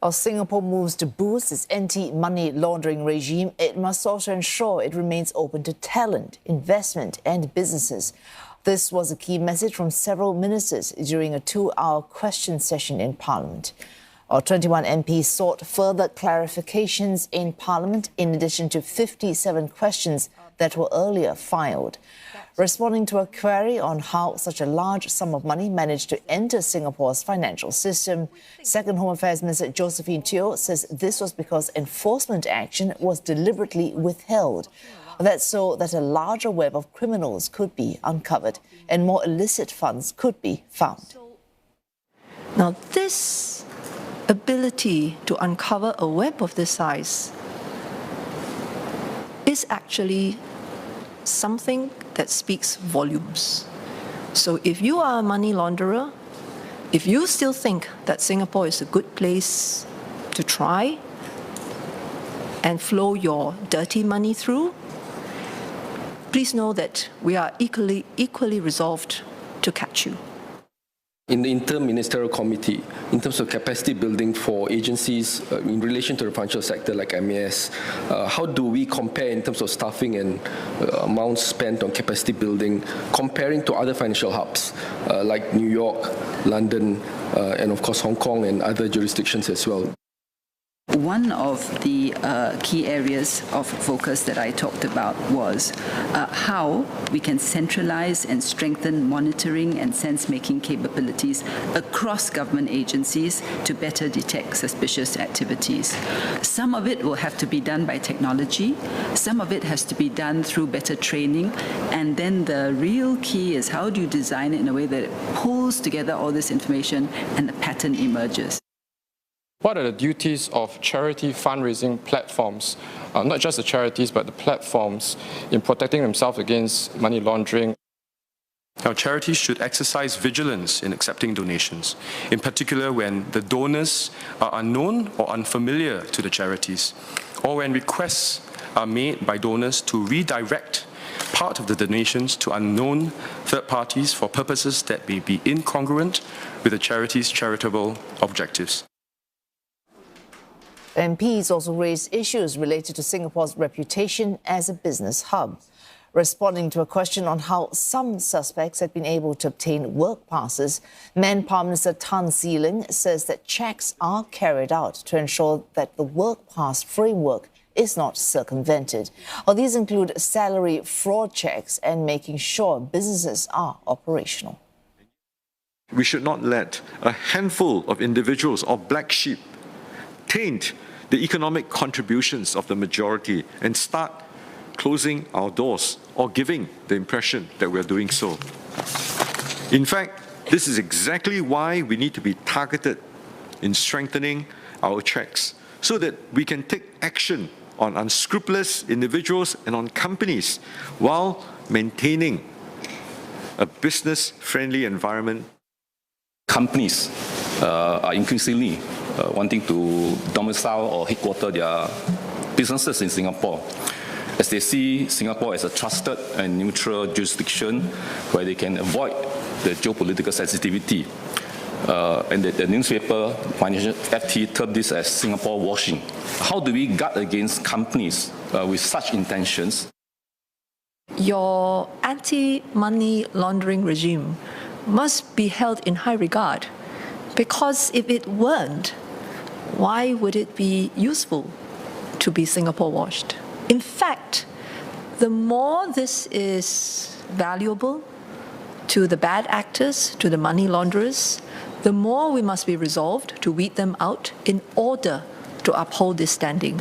While Singapore moves to boost its anti-money laundering regime, it must also ensure it remains open to talent, investment and businesses. This was a key message from several ministers during a 2-hour question session in Parliament. Our 21 MPs sought further clarifications in Parliament in addition to 57 questions that were earlier filed. Responding to a query on how such a large sum of money managed to enter Singapore's financial system, Second Home Affairs Minister Josephine Teo says this was because enforcement action was deliberately withheld. That's so that a larger web of criminals could be uncovered and more illicit funds could be found. Now, this ability to uncover a web of this size is actually something that speaks volumes. So if you are a money launderer, if you still think that Singapore is a good place to try and flow your dirty money through, please know that we are equally resolved to catch you. In the Inter-Ministerial Committee, in terms of capacity building for agencies in relation to the financial sector like MAS, how do we compare in terms of staffing and amounts spent on capacity building comparing to other financial hubs like New York, London, and of course Hong Kong and other jurisdictions as well? One of the key areas of focus that I talked about was how we can centralize and strengthen monitoring and sense-making capabilities across government agencies to better detect suspicious activities. Some of it will have to be done by technology, some of it has to be done through better training, and then the real key is how do you design it in a way that it pulls together all this information and a pattern emerges. What are the duties of charity fundraising platforms, not just the charities, but the platforms, in protecting themselves against money laundering? Now, charities should exercise vigilance in accepting donations, in particular when the donors are unknown or unfamiliar to the charities, or when requests are made by donors to redirect part of the donations to unknown third parties for purposes that may be incongruent with the charity's charitable objectives. MPs also raised issues related to Singapore's reputation as a business hub. Responding to a question on how some suspects had been able to obtain work passes, Manpower Minister Tan See Ling says that checks are carried out to ensure that the work pass framework is not circumvented. These include salary fraud checks and making sure businesses are operational. We should not let a handful of individuals or black sheep taint the economic contributions of the majority and start closing our doors or giving the impression that we're doing so. In fact, this is exactly why we need to be targeted in strengthening our checks so that we can take action on unscrupulous individuals and on companies while maintaining a business-friendly environment. Companies are increasingly wanting to domicile or headquarter their businesses in Singapore, as they see Singapore as a trusted and neutral jurisdiction where they can avoid the geopolitical sensitivity. And the newspaper, Financial FT, termed this as Singapore washing. How do we guard against companies with such intentions? Your anti-money laundering regime must be held in high regard, because if it weren't, why would it be useful to be Singapore washed? In fact, the more this is valuable to the bad actors, to the money launderers, the more we must be resolved to weed them out in order to uphold this standing.